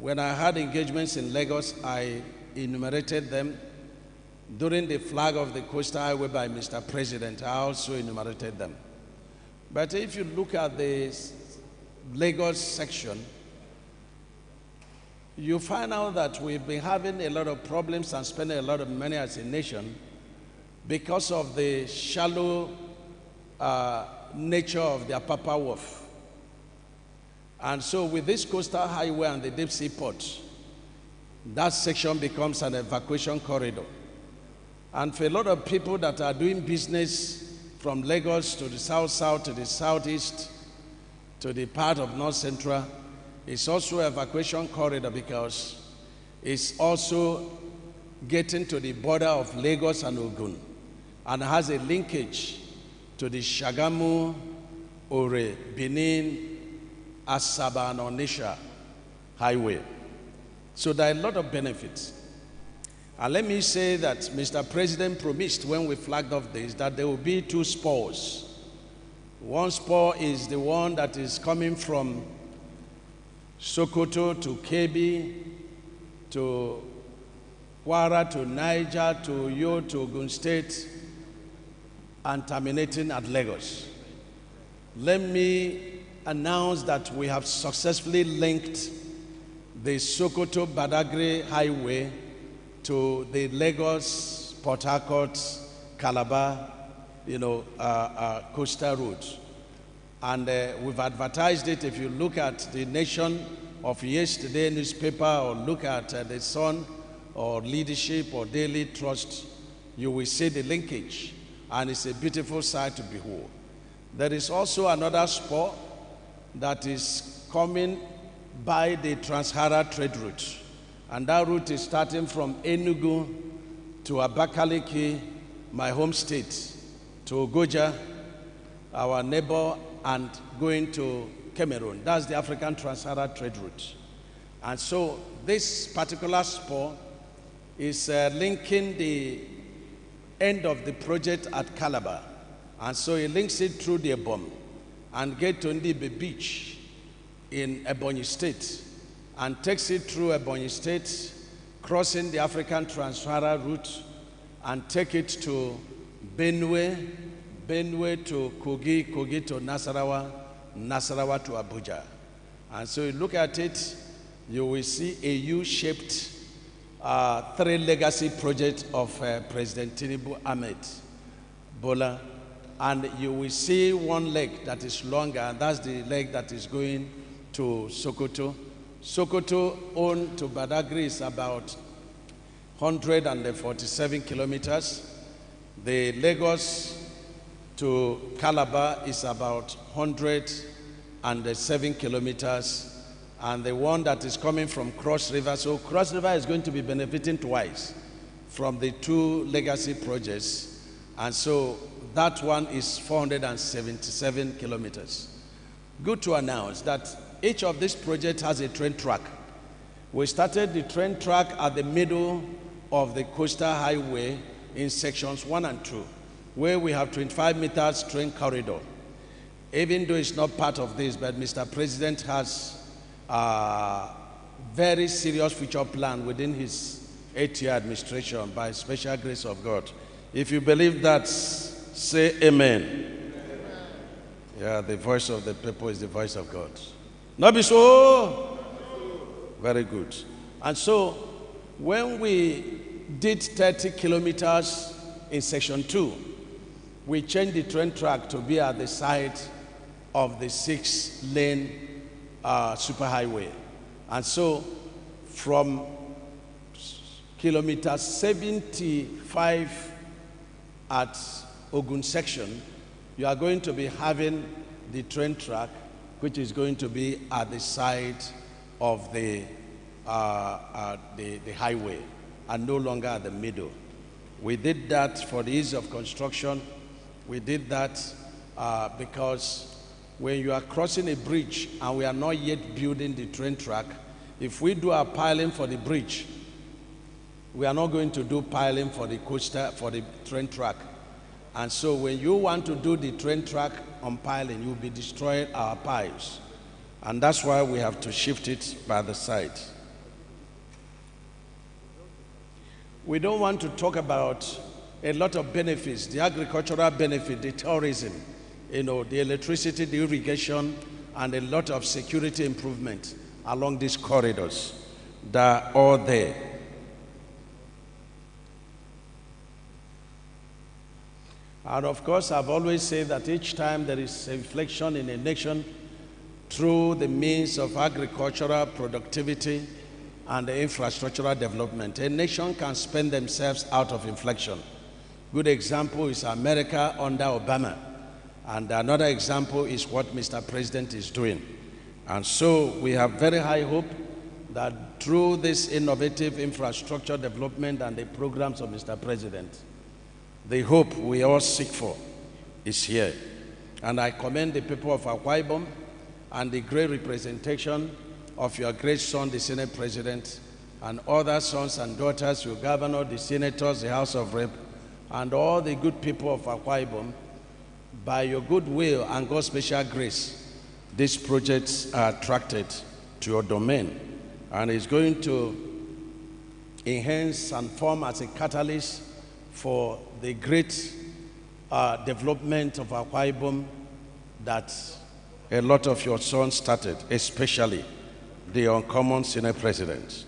When I had engagements in Lagos, I enumerated them. During the flag of the Coastal Highway by Mr. President, I also enumerated them. But if you look at the Lagos section, you find out that we've been having a lot of problems and spending a lot of money as a nation because of the shallow nature of the Apapa Wharf. And so with this coastal highway and the deep sea port, that section becomes an evacuation corridor. And for a lot of people that are doing business from Lagos to the south-south, to the southeast, to the part of north central, it's also an evacuation corridor because it's also getting to the border of Lagos and Ogun and has a linkage to the Shagamu, Ore, Benin, Asaba, and Onitsha highway. So there are a lot of benefits. And let me say that Mr. President promised when we flagged off this that there will be two spurs. One spur is the one that is coming from Sokoto to Kebbi, to Kwara, to Niger, to Uyo, to Ogun State, and terminating at Lagos. Let me announce that we have successfully linked the Sokoto-Badagry Highway to the Lagos, Port Harcourt, Calabar, coastal route. And we've advertised it. If you look at the Nation of yesterday newspaper or look at the Sun or Leadership or Daily Trust, you will see the linkage. And it's a beautiful sight to behold. There is also another spur that is coming by the Trans-Sahara trade route. And that route is starting from Enugu to Abakaliki, my home state, to Ogoja, our neighbor, and going to Cameroon. That's the African Trans-Sahara trade route. And so this particular spur is linking the end of the project at Calabar. And so it links it through the Ebom and get to Ndibe Beach in Ebonyi State and takes it through Ebonyi State, crossing the African Trans-Sahara route and take it to Benue, Benue to Kogi, Kogi to Nasarawa, Nasarawa to Abuja. And so you look at it, you will see a U-shaped three legacy project of President Tinubu Ahmed Bola. And you will see one leg that is longer, and that's the leg that is going to Sokoto. Sokoto on to Badagry is about 147 kilometers. The Lagos to Calabar is about 107 kilometers. And the one that is coming from Cross River, so Cross River is going to be benefiting twice from the two legacy projects. And so that one is 477 kilometers. Good to announce that each of these projects has a train track. We started the train track at the middle of the coastal highway in sections 1 and 2, where we have 25 meters train corridor. Even though it's not part of this, but Mr. President has a very serious future plan within his 8-year administration by special grace of God. If you believe that, say amen. Amen. Yeah, the voice of the people is the voice of God. Not be so? Very good. And so, when we did 30 kilometers in section 2, we changed the train track to be at the side of the 6-lane superhighway. And so, from kilometer 75 at Ogun section, you are going to be having the train track, which is going to be at the side of the highway and no longer at the middle. We did that for the ease of construction. We did that because when you are crossing a bridge and we are not yet building the train track, if we do our piling for the bridge, we are not going to do piling for the coaster, for the train track. And so when you want to do the train track on piling, you'll be destroying our piles. And that's why we have to shift it by the side. We don't want to talk about a lot of benefits, the agricultural benefit, the tourism, the electricity, the irrigation, and a lot of security improvement along these corridors that are all there. And of course, I've always said that each time there is inflection in a nation through the means of agricultural productivity and infrastructural development, a nation can spend themselves out of inflection. Good example is America under Obama. And another example is what Mr. President is doing. And so we have very high hope that through this innovative infrastructure development and the programs of Mr. President, the hope we all seek for is here. And I commend the people of Akwa Ibom and the great representation of your great son, the Senate President, and other sons and daughters, your governor, the senators, the House of Rep, and all the good people of Akwa Ibom. By your goodwill and God's special grace, these projects are attracted to your domain, and is going to enhance and form as a catalyst for the great development of Akwa Ibom that a lot of your sons started, especially the uncommon Senate President.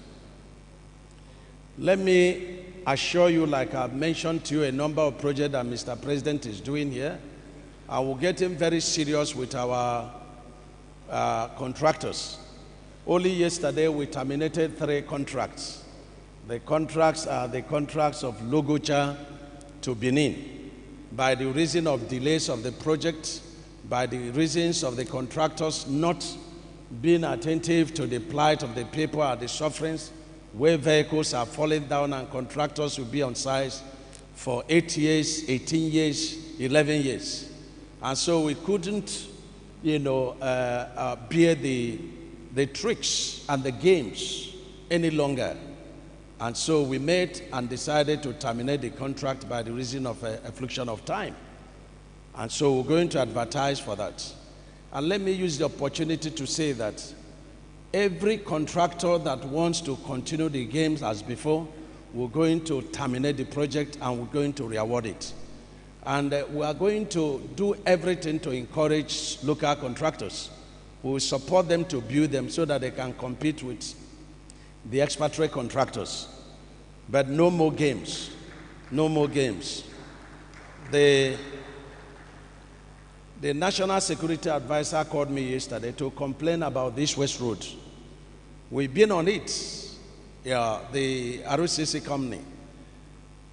Let me assure you, like I've mentioned to you, a number of projects that Mr. President is doing here. I will get him very serious with our contractors. Only yesterday we terminated 3 contracts. The contracts are the contracts of Logocha to Benin. By the reason of delays of the project, by the reasons of the contractors not being attentive to the plight of the people and the sufferings, where vehicles are falling down and contractors will be on site for 8 years, 18 years, 11 years. And so we couldn't, bear the tricks and the games any longer. And so we met and decided to terminate the contract by the reason of affliction of time. And so we're going to advertise for that. And let me use the opportunity to say that every contractor that wants to continue the games as before, we're going to terminate the project and we're going to reward it. And we are going to do everything to encourage local contractors. We will support them to build them so that they can compete with the expatriate contractors. But no more games. No more games. The National Security Advisor called me yesterday to complain about this West Road. We've been on it, the ROCC company.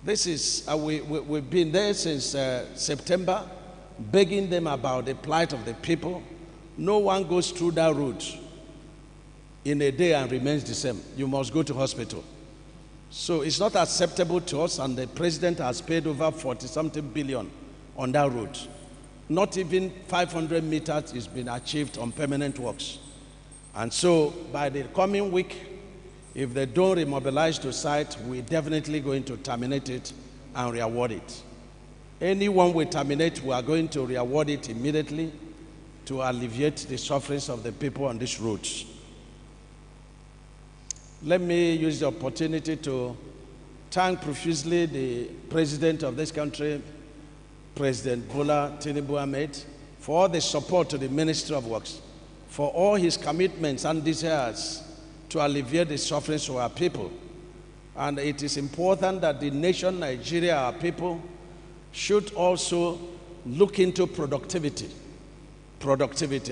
This is, we've been there since September, begging them about the plight of the people. No one goes through that road in a day and remains the same. You must go to hospital. So it's not acceptable to us, and the president has paid over 40-something billion on that road. Not even 500 meters is been achieved on permanent works. And so by the coming week, if they don't remobilize to site, we're definitely going to terminate it and reward it. Anyone we terminate, we are going to reward it immediately to alleviate the sufferings of the people on these roads. Let me use the opportunity to thank profusely the president of this country, President Bola Tinubu Ahmed, for all the support to the Ministry of Works, for all his commitments and desires to alleviate the sufferings of our people. And it is important that the nation, Nigeria, our people, should also look into productivity.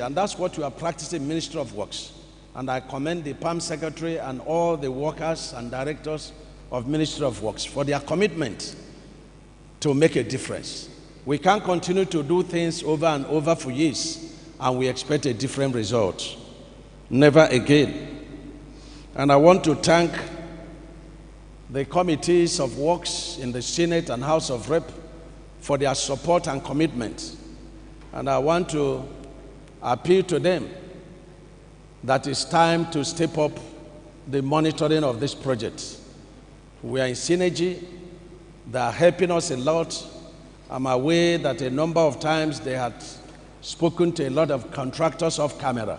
And that's what we are practicing in Ministry of Works. And I commend the PAM Secretary and all the workers and directors of Ministry of Works for their commitment to make a difference. We can't continue to do things over and over for years and we expect a different result. Never again. And I want to thank the committees of works in the Senate and House of Rep for their support and commitment. And I want to appeal to them that it's time to step up the monitoring of this project. We are in synergy. They are helping us a lot. I'm aware that a number of times they had spoken to a lot of contractors off camera.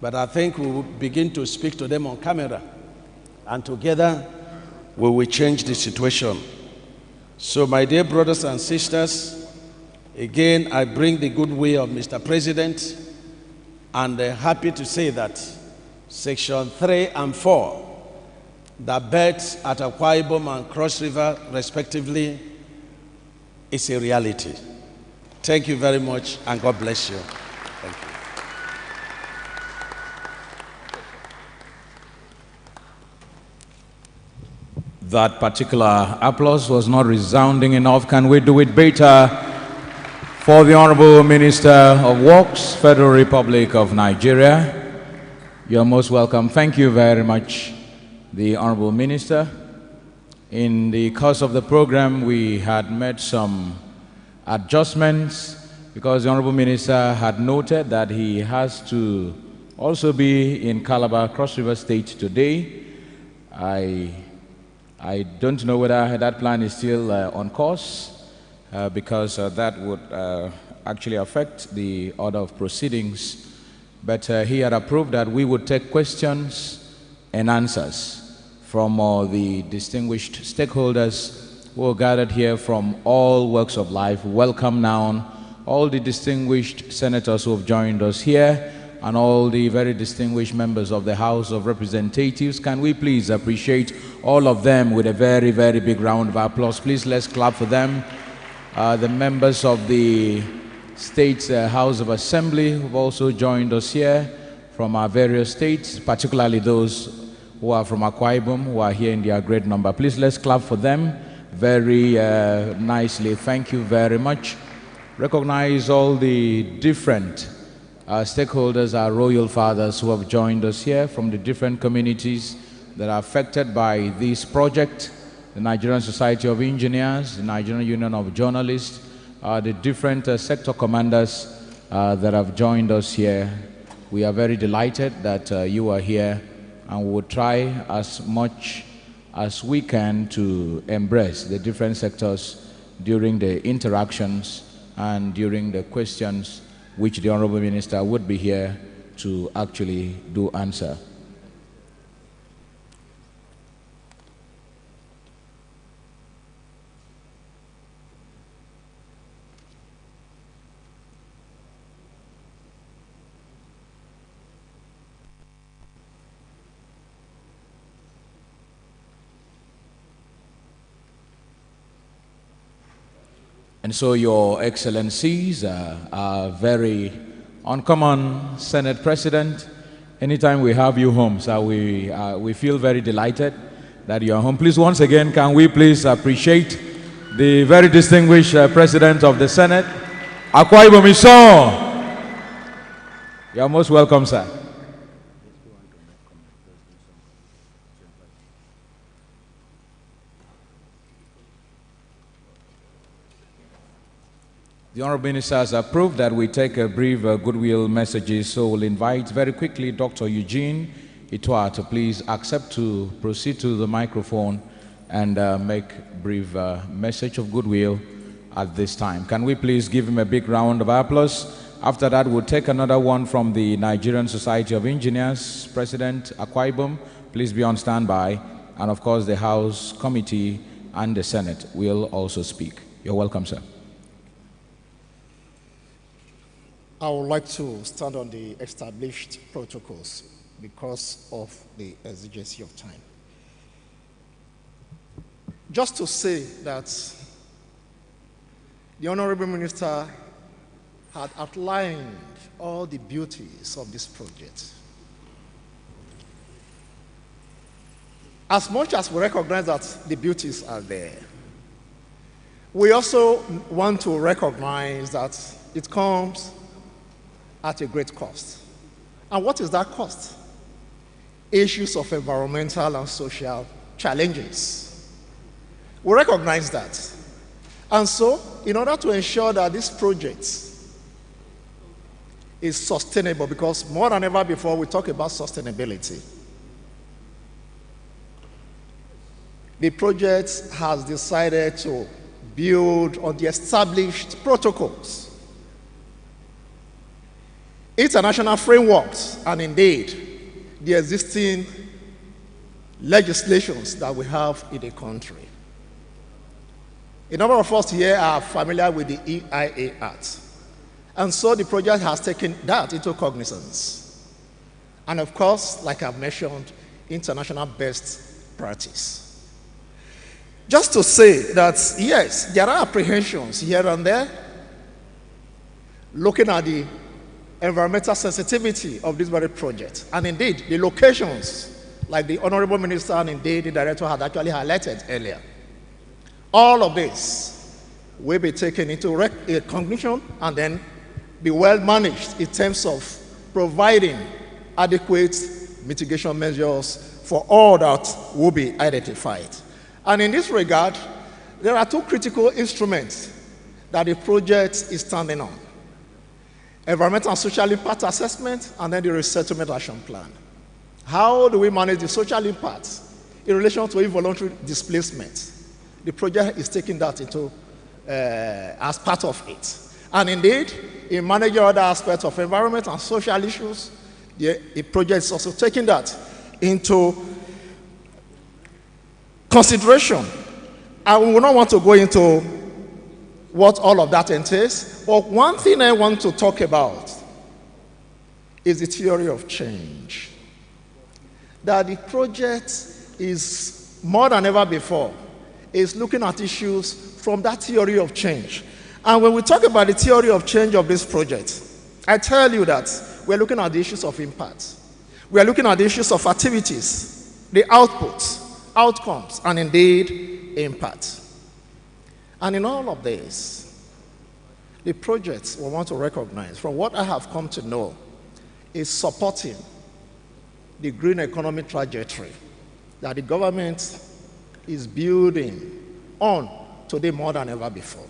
But I think we will begin to speak to them on camera. And together, we will change the situation. So, my dear brothers and sisters, again, I bring the goodwill of Mr. President, and happy to say that Section 3 and 4, the beds at Akwa Ibom and Cross River, respectively, is a reality. Thank you very much, and God bless you. Thank you. That particular applause was not resounding enough. Can we do it better for the Honorable Minister of Works, Federal Republic of Nigeria? You're most welcome. Thank you very much, the Honorable Minister. In the course of the program, we had made some adjustments because the Honorable Minister had noted that he has to also be in Calabar, Cross River State today. I don't know whether that plan is still on course because that would actually affect the order of proceedings. But he had approved that we would take questions and answers from the distinguished stakeholders who are gathered here from all walks of life. Welcome now all the distinguished senators who have joined us here and all the very distinguished members of the House of Representatives. Can we please appreciate all of them with a very, very big round of applause? Please, let's clap for them. The members of the State House of Assembly who have also joined us here from our various states, particularly those who are from Akwa Ibom, who are here in their great number. Please, let's clap for them very nicely. Thank you very much. Recognize all the different stakeholders, our royal fathers who have joined us here from the different communities that are affected by this project, the Nigerian Society of Engineers, the Nigerian Union of Journalists, the different sector commanders that have joined us here. We are very delighted that you are here, and we will try as much as we can to embrace the different sectors during the interactions and during the questions which the Honorable Minister would be here to actually do answer. And so, Your Excellencies, are very uncommon Senate President. Anytime we have you home, so we feel very delighted that you are home. Please, once again, can we please appreciate the very distinguished President of the Senate, Akwa Ibom Iso. You are most welcome, sir. The Honorable Minister has approved that we take a brief goodwill messages, so we'll invite very quickly Dr. Eugene Itwa to please accept to proceed to the microphone and make brief message of goodwill at this time. Can we please give him a big round of applause? After that, we'll take another one from the Nigerian Society of Engineers, President Akwa Ibom. Please be on standby. And of course, the House Committee and the Senate will also speak. You're welcome, sir. I would like to stand on the established protocols because of the exigency of time. Just to say that the Honorable Minister had outlined all the beauties of this project. As much as we recognize that the beauties are there, we also want to recognize that it comes at a great cost. And what is that cost? Issues of environmental and social challenges. We recognize that. And so, in order to ensure that this project is sustainable, because more than ever before we talk about sustainability, the project has decided to build on the established protocols, international frameworks, and indeed the existing legislations that we have in the country. A number of us here are familiar with the EIA Act. And so the project has taken that into cognizance. And of course, like I've mentioned, international best practice. Just to say that, yes, there are apprehensions here and there, looking at the environmental sensitivity of this very project. And indeed, the locations, like the Honorable Minister and indeed the Director had actually highlighted earlier. All of this will be taken into recognition and then be well managed in terms of providing adequate mitigation measures for all that will be identified. And in this regard, there are two critical instruments that the project is standing on: environmental and social impact assessment, and then the resettlement action plan. How do we manage the social impact in relation to involuntary displacement? The project is taking that into as part of it. And indeed, in managing other aspects of environment and social issues, the project is also taking that into consideration. And we will not want to go into what all of that entails, but one thing I want to talk about is the theory of change. That the project is, more than ever before, is looking at issues from that theory of change. And when we talk about the theory of change of this project, I tell you that we're looking at the issues of impact. We are looking at the issues of activities, the outputs, outcomes, and indeed, impact. And in all of this, the project we want to recognize, from what I have come to know, is supporting the green economy trajectory that the government is building on today more than ever before.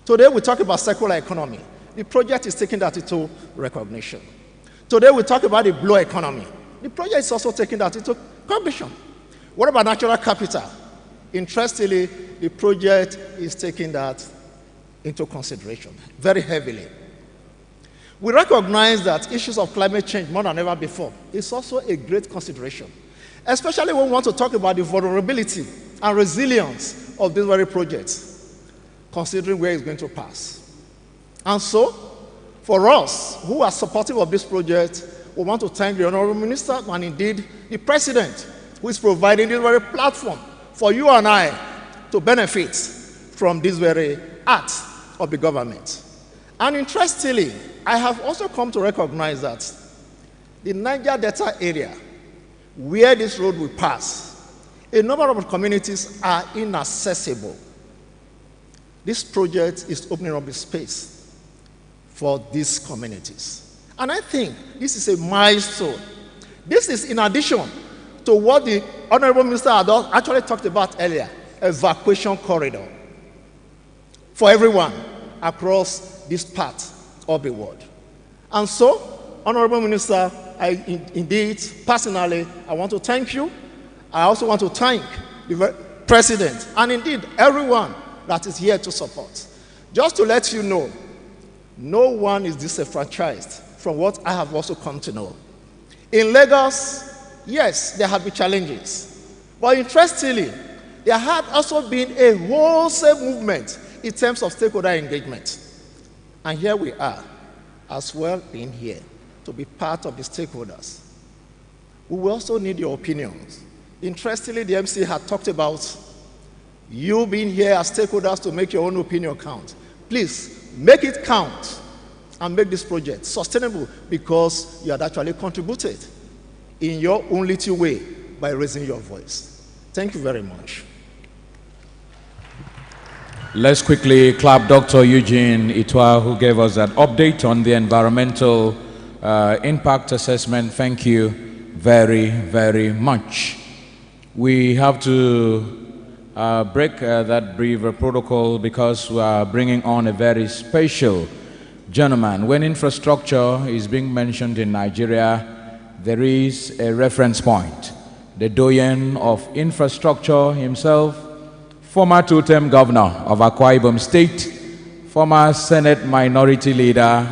Today we talk about circular economy. The project is taking that into recognition. Today we talk about the blue economy. The project is also taking that into recognition. What about natural capital? Interestingly, the project is taking that into consideration very heavily. We recognize that issues of climate change more than ever before is also a great consideration, especially when we want to talk about the vulnerability and resilience of this very project, considering where it's going to pass. And so, for us who are supportive of this project, we want to thank the Honorable Minister and indeed the President, who is providing this very platform for you and I to benefit from this very act of the government. And interestingly, I have also come to recognize that the Niger Delta area, where this road will pass, a number of communities are inaccessible. This project is opening up a space for these communities. And I think this is a milestone. This is in addition to what the Honorable Minister had actually talked about earlier, evacuation corridor for everyone across this part of the world. And so, Honorable Minister, indeed, personally, I want to thank you. I also want to thank the President and indeed everyone that is here to support. Just to let you know, no one is disenfranchised from what I have also come to know. In Lagos, yes, there have been challenges. But interestingly, there had also been a wholesale movement in terms of stakeholder engagement. And here we are, as well being here, to be part of the stakeholders. We will also need your opinions. Interestingly, the MC had talked about you being here as stakeholders to make your own opinion count. Please, make it count and make this project sustainable because you had actually contributed in your own little way by raising your voice. Thank you very much. Let's quickly clap Dr. Eugene Itwa, who gave us that update on the environmental impact assessment. Thank you very, very much. We have to break that brief protocol because we are bringing on a very special gentleman. When infrastructure is being mentioned in Nigeria, there is a reference point. The doyen of infrastructure himself, former two-term governor of Akwa Ibom State, former Senate Minority Leader,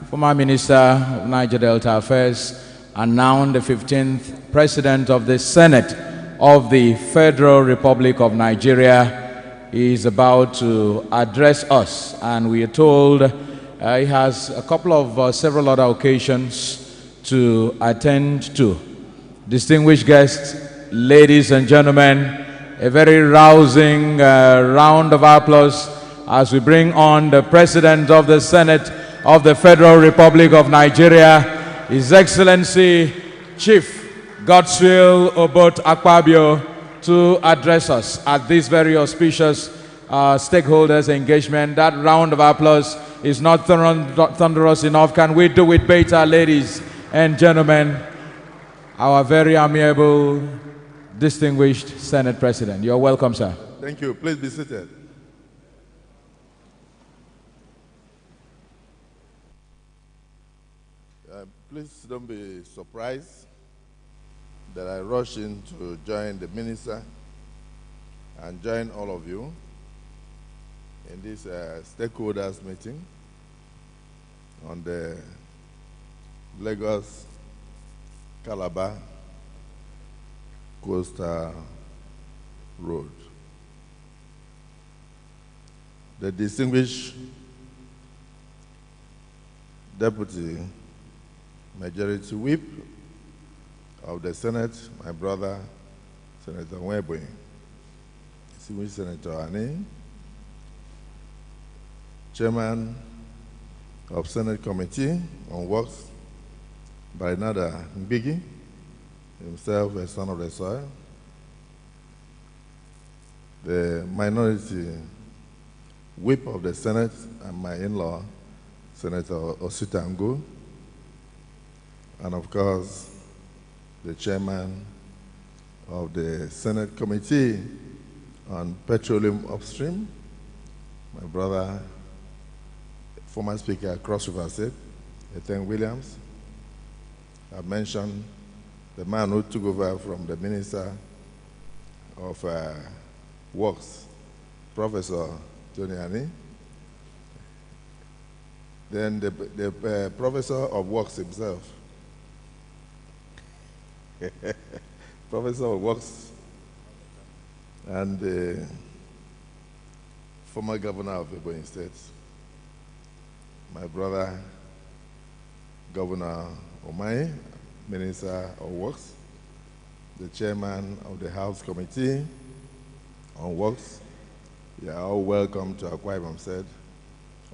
former Minister of Niger Delta Affairs, and now the 15th President of the Senate of the Federal Republic of Nigeria is about to address us, and we are told he has a couple of several other occasions to attend to. Distinguished guests, ladies and gentlemen, a very rousing round of applause as we bring on the President of the Senate of the Federal Republic of Nigeria, His Excellency Chief Godswill Obot Akpabio, to address us at this very auspicious stakeholders engagement. That round of applause is not thunderous enough. Can we do it better, ladies and gentlemen? Our very amiable, distinguished Senate President. You're welcome, sir. Thank you. Please be seated. Please don't be surprised that I rush in to join the minister and join all of you in this stakeholders meeting on the Lagos Calabar Coastal Road. The distinguished Deputy Majority Whip of the Senate, my brother, Senator Webwe, distinguished Senator Ani, Chairman of Senate Committee on Works, Barinada Mbigi, himself a son of the soil, the Minority Whip of the Senate and my in-law, Senator Ositango, and of course, the Chairman of the Senate Committee on Petroleum Upstream, my brother, former Speaker Cross River State, Ethan Williams. I've mentioned the man who took over from the Minister of Works, Professor Tony Ani. Then the Professor of Works himself, Professor of Works, and the former governor of Ebonyi State, my brother, Governor Omai, Minister of Works, the chairman of the House Committee on Works. You are all welcome to Akwa Ibom State.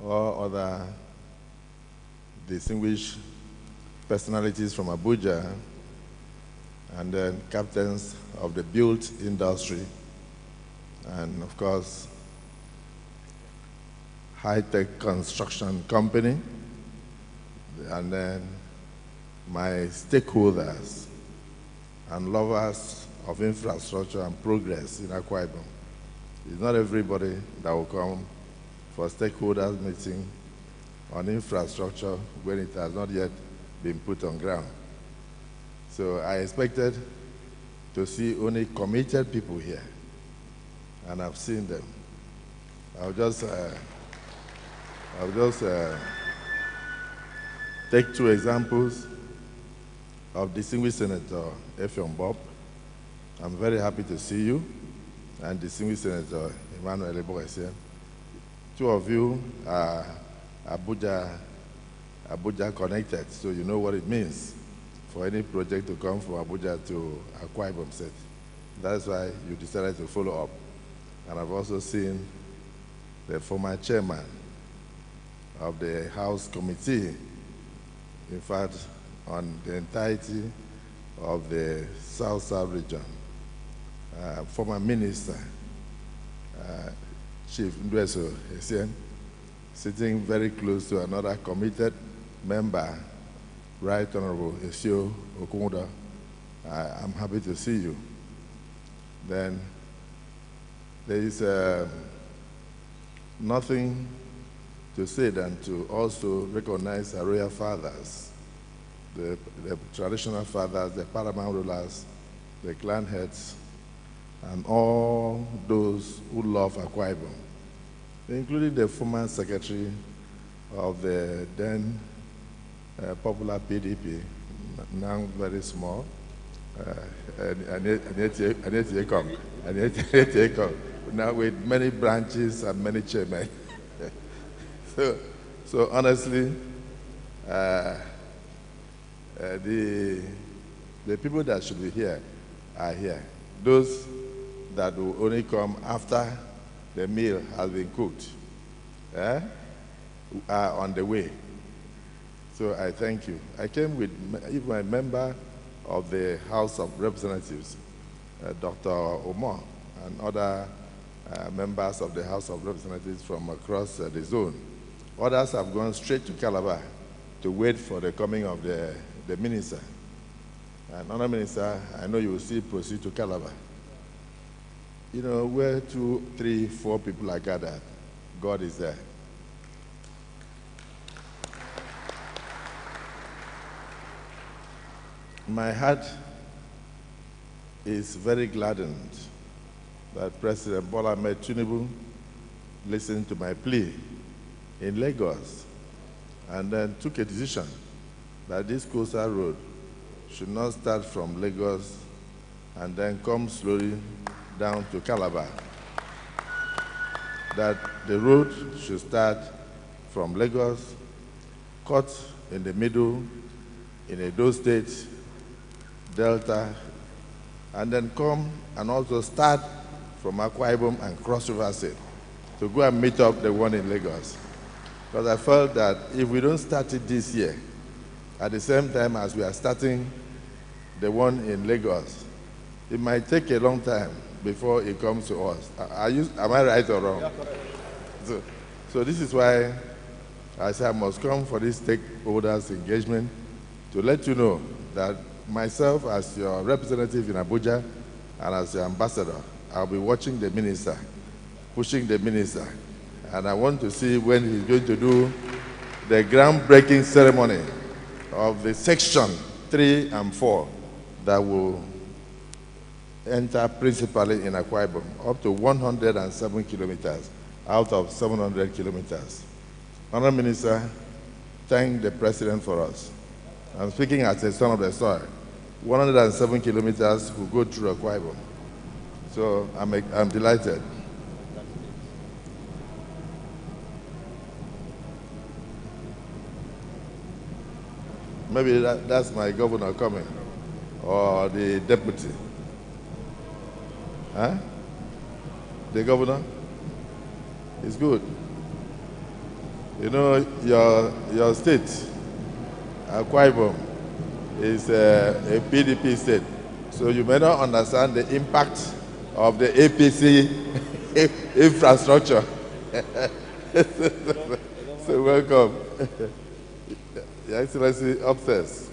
All other distinguished personalities from Abuja, and then captains of the built industry, and of course, high-tech construction company, and then my stakeholders and lovers of infrastructure and progress in Akwa Ibom. It's not everybody that will come for a stakeholders meeting on infrastructure when it has not yet been put on ground. So I expected to see only committed people here, and I've seen them. I'll just take two examples of distinguished Senator Effiong Bob. I'm very happy to see you, and distinguished Senator Emmanuel Ebogesien. Two of you are Abuja connected, so you know what it means for any project to come from Abuja to Akwa Ibom State. That's why you decided to follow up. And I've also seen the former chairman of the House Committee, in fact, on the entirety of the South-South region, former minister, Chief Ndweso Essien, sitting very close to another committed member, Right Honorable Esio Okumuda. I'm happy to see you. Then there is nothing to say than to also recognize our royal fathers, the traditional fathers, the paramount rulers, the clan heads, and all those who love Akwa Ibom, including the former secretary of the then popular PDP, now very small, now with many branches and many chairmen. So honestly, the people that should be here are here. Those that will only come after the meal has been cooked are on the way. So I thank you. I came with my member of the House of Representatives, Dr. Omar, and other members of the House of Representatives from across the zone. Others have gone straight to Calabar to wait for the coming of the minister. And Honourable Minister, I know you will still proceed to Calabar. You know, where 2, 3, 4 people are gathered, God is there. My heart is very gladdened that President Bola Ahmed Tinubu listened to my plea in Lagos and then took a decision that this coastal road should not start from Lagos and then come slowly down to Calabar. That the road should start from Lagos, cut in the middle in Edo State, Delta, and then come and also start from Akwa Ibom and cross River State to go and meet up the one in Lagos. Because I felt that if we don't start it this year, at the same time as we are starting the one in Lagos, it might take a long time before it comes to us. Am I right or wrong? Yeah, correct. So this is why I said I must come for this stakeholders engagement to let you know that myself as your representative in Abuja and as your ambassador, I'll be watching the minister, pushing the minister, and I want to see when he's going to do the groundbreaking ceremony of the section 3 and 4 that will enter principally in Akwa Ibom, up to 107 kilometers out of 700 kilometers. Honourable Minister, thank the President for us. I'm speaking as a son of the soil. 107 kilometers will go through Akwa Ibom. So I'm delighted. Maybe that's my governor coming, or the deputy. Huh? The governor? It's good. You know, your state, Akwa Ibom, is a PDP state. So you may not understand the impact of the APC infrastructure. So welcome. Your Excellency, upstairs.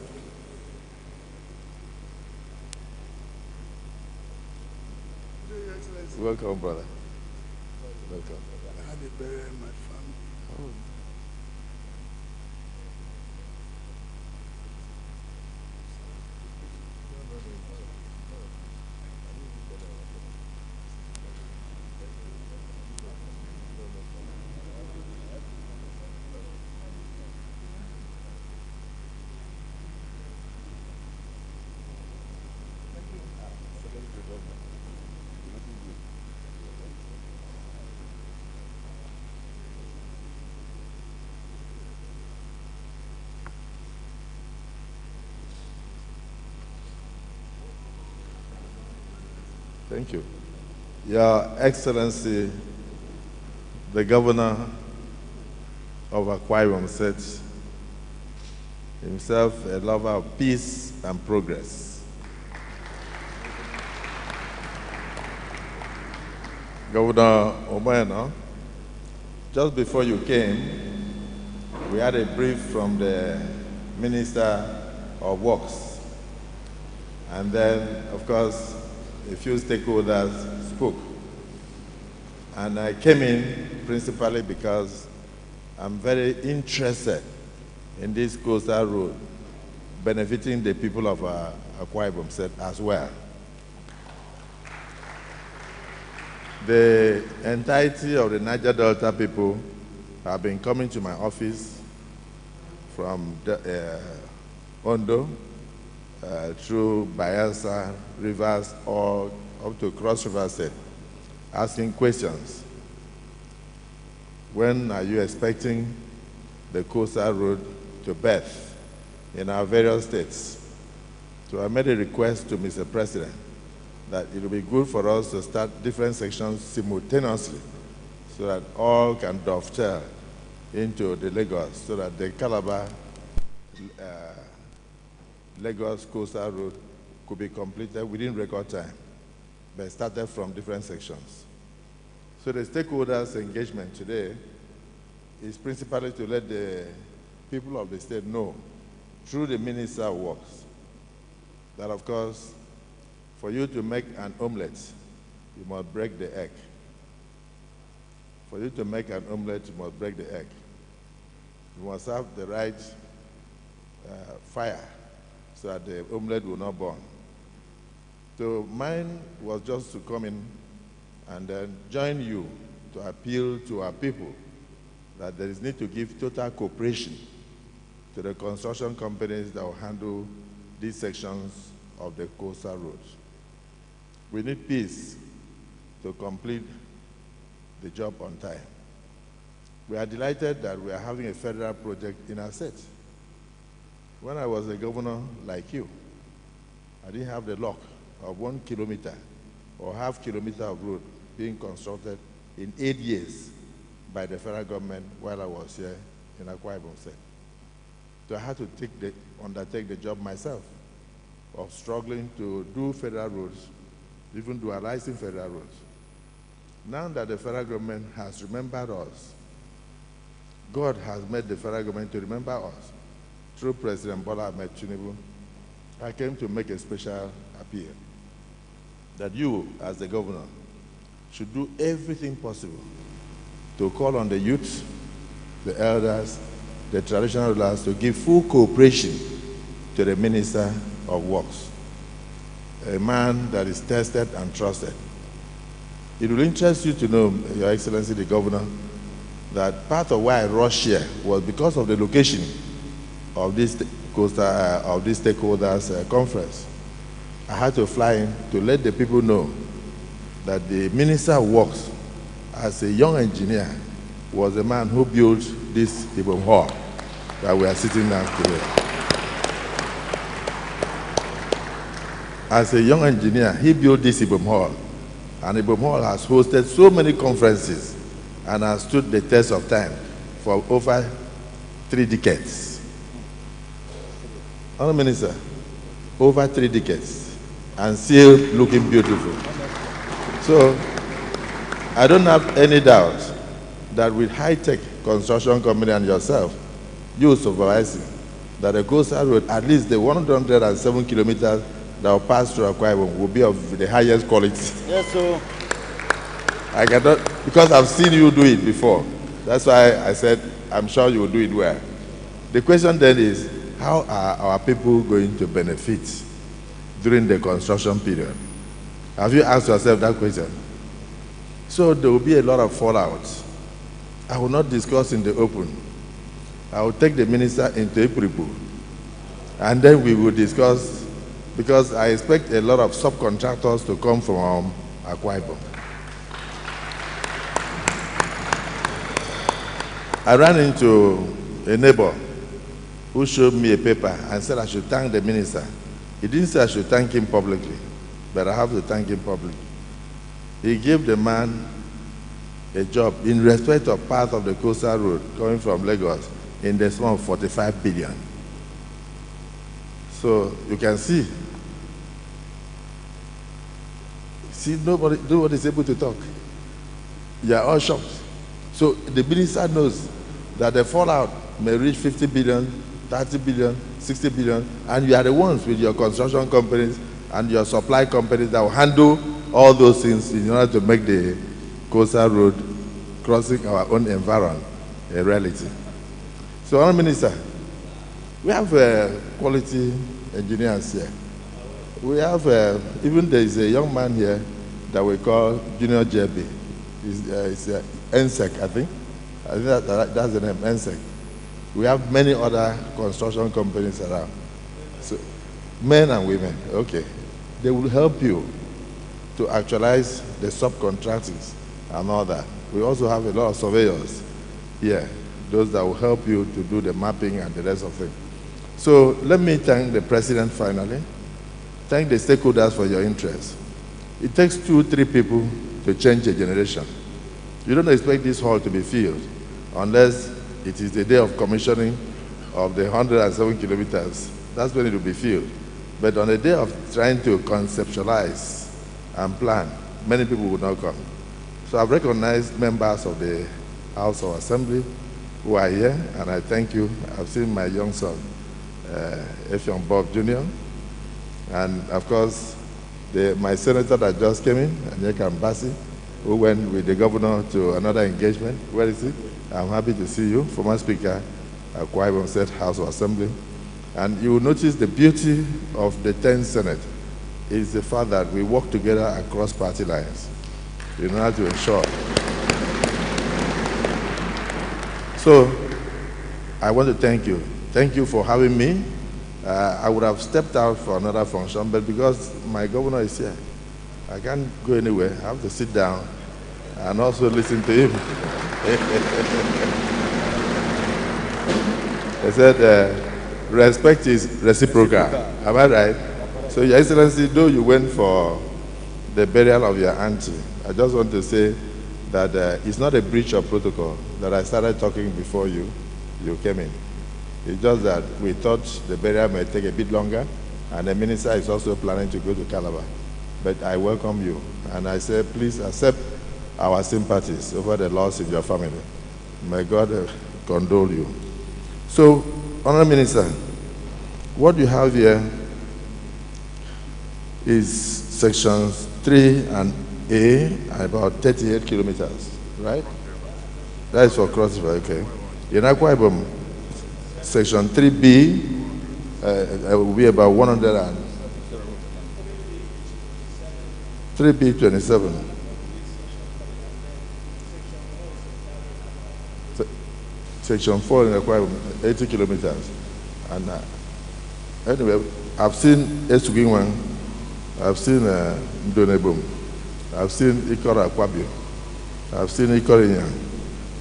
Welcome, brother. Welcome. I had a burial in my family. Oh. Thank you. Your Excellency, the Governor of Akwa Ibom said himself a lover of peace and progress. Governor Omoeno, just before you came, we had a brief from the Minister of Works. And then, of course, a few stakeholders spoke. And I came in principally because I'm very interested in this coastal road, benefiting the people of Akwa Ibom State as well. The entirety of the Niger Delta people have been coming to my office from Ondo, through Bayelsa, Rivers, or up to Cross River State, asking questions. When are you expecting the coastal road to birth in our various states? So I made a request to Mr. President that it will be good for us to start different sections simultaneously so that all can dovetail into the Lagos, so that the Calabar Lagos Coastal Road could be completed within record time, but started from different sections. So the stakeholders' engagement today is principally to let the people of the state know, through the Minister of Works, that of course, for you to make an omelette, you must break the egg. For you to make an omelette, you must break the egg. You must have the right fire so that the omelette will not burn. So mine was just to come in and then join you to appeal to our people that there is need to give total cooperation to the construction companies that will handle these sections of the coastal roads. We need peace to complete the job on time. We are delighted that we are having a federal project in our state. When I was a governor like you, I didn't have the luck of 1 kilometer or half kilometer of road being constructed in 8 years by the federal government while I was here in Akwa Ibom State. So I had to undertake the job myself of struggling to do federal roads, even dualizing federal roads. Now that the federal government has remembered us, God has made the federal government to remember us. Through President Bola Ahmed Tinubu, I came to make a special appeal that you, as the governor, should do everything possible to call on the youth, the elders, the traditional rulers to give full cooperation to the Minister of Works, a man that is tested and trusted. It will interest you to know, Your Excellency the Governor, that part of why I rushed here was because of the location of this stakeholders conference. I had to fly in to let the people know that the Minister of Works, as a young engineer, was the man who built this Ibom Hall that we are sitting down today. As a young engineer, he built this Ibom Hall, and Ibom Hall has hosted so many conferences and has stood the test of time for over 3 decades. Honourable Minister, over 3 decades, and still looking beautiful. So, I don't have any doubt that with high-tech construction company and yourself, you supervising, that the coastal road, at least the 107 kilometers that will pass through Akwa Ibom, will be of the highest quality. Yes, sir. I cannot, because I've seen you do it before. That's why I said, I'm sure you will do it well. The question then is, how are our people going to benefit during the construction period? Have you asked yourself that question? So there will be a lot of fallout. I will not discuss in the open. I will take the minister into Ipripu, and then we will discuss, because I expect a lot of subcontractors to come from Akwa Ibom. I ran into a neighbor who showed me a paper and said I should thank the minister. He didn't say I should thank him publicly, but I have to thank him publicly. He gave the man a job in respect of part of the coastal road coming from Lagos in the sum of 45 billion. So you can see nobody is able to talk. You are all shocked. So the minister knows that the fallout may reach 50 billion, 30 billion, 60 billion, and you are the ones with your construction companies and your supply companies that will handle all those things in order to make the coastal road crossing our own environment a reality. So, Honourable Minister, we have quality engineers here. We have, even there is a young man here that we call Junior JB. He's NSEC, I think. I think that's the name, NSEC. We have many other construction companies around. Men and women, okay. They will help you to actualize the subcontractors and all that. We also have a lot of surveyors here, those that will help you to do the mapping and the rest of it. So let me thank the president finally. Thank the stakeholders for your interest. It takes 2-3 people to change a generation. You don't expect this hall to be filled unless it is the day of commissioning of the 107 kilometers. That's when it will be filled. But on the day of trying to conceptualize and plan, many people would not come. So I've recognized members of the House of Assembly who are here, and I thank you. I've seen my young son, Effiong Bob Jr., and of course, my senator that just came in, Anyeka Mbasi, who went with the governor to another engagement. Where is he? I'm happy to see you, former Speaker, Akwa Ibom State House of Assembly. And you will notice the beauty of the 10th Senate is the fact that we work together across party lines in order to ensure. So, I want to thank you. Thank you for having me. I would have stepped out for another function, but because my governor is here, I can't go anywhere. I have to sit down and also listen to him. They said, respect is reciprocal. Am I right? So, Your Excellency, though you went for the burial of your auntie, I just want to say that it's not a breach of protocol that I started talking before you came in. It's just that we thought the burial may take a bit longer, and the minister is also planning to go to Calabar. But I welcome you, and I say, please accept our sympathies over the loss in your family. May God condole you. So, Honourable Minister, what you have here is sections 3 and A, about 38 kilometers, right? That is for cross-river, okay. In Akwa Ibom, section 3B will be about 100 and 3B 27. Section 4 in Akwa Ibom, 80 kilometers. And anyway, I've seen Esugingwan, I've seen Ndonebum, I've seen Ikora Akwabio, I've seen Ikorinya,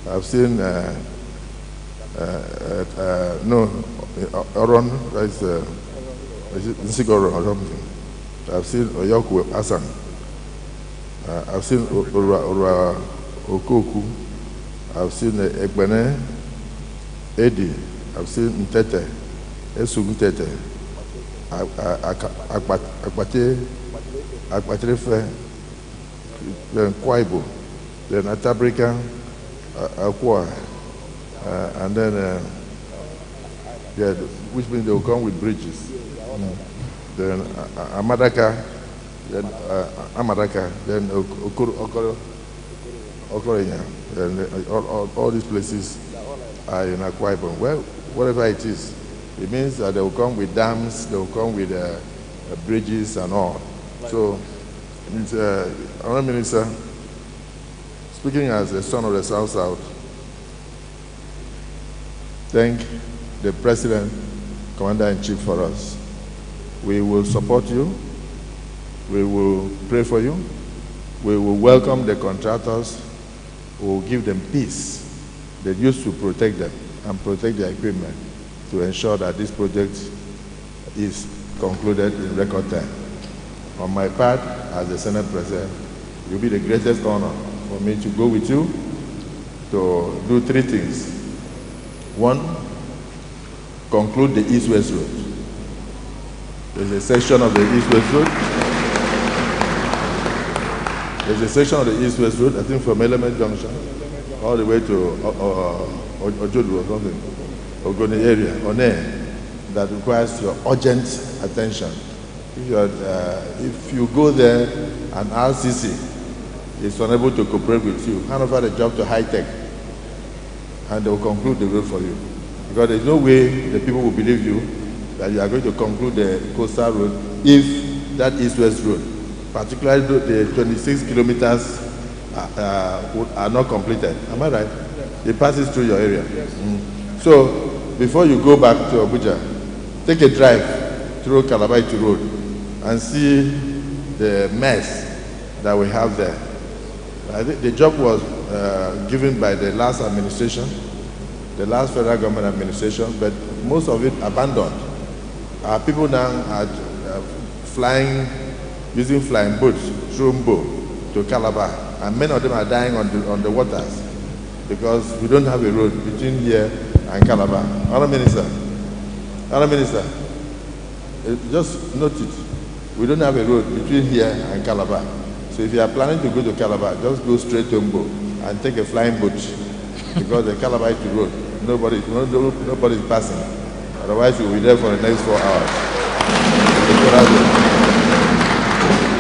I've seen Oron, that's Nsigoro or something. I've seen Oyoku Asan. I've seen Ora Okoku. I've seen Egbene Edi. I've seen Ntete, Esug Ntete, Akpatrefe, then Kwaibo, then Atabrika, Akwa. And then, yeah, which means they will come with bridges. Then Amadaka, then Amadaka, then Okorenya, then all these places are in Akwa Ibom. Well, whatever it is, it means that they will come with dams, they will come with bridges and all. So, Honourable Minister, speaking as a son of the South-South, thank the President, Commander-in-Chief for us. We will support you. We will pray for you. We will welcome the contractors. We will give them peace. They used to protect them and protect their equipment to ensure that this project is concluded in record time. On my part, as the Senate President, it will be the greatest honor for me to go with you to do 3 things. 1, conclude the East-West Road. There's a section of the East-West Road. There's a section of the East-West Road, I think from Element Junction, all the way to Ojodu or something, Ogoni area, One, that requires your urgent attention. If you go there and RCC is unable to cooperate with you, hand over the job to High Tech, and they will conclude the road for you. Because there's no way the people will believe you that you are going to conclude the coastal road if that East-West Road, particularly the 26 kilometers are not completed. Am I right? It passes through your area. So before you go back to Abuja, take a drive through Calabar Road and see the mess that we have there. I think the job was given by the last administration, the last federal government administration, but most of it abandoned. Our people now are flying, using flying boats through Mbo to Calabar, and many of them are dying on the waters because we don't have a road between here and Calabar. Honourable Minister, just note it. We don't have a road between here and Calabar. So if you are planning to go to Calabar, just go straight to Mbo and take a flying boat because the Calabar road, nobody is passing. Otherwise, you'll be there for the next 4 hours.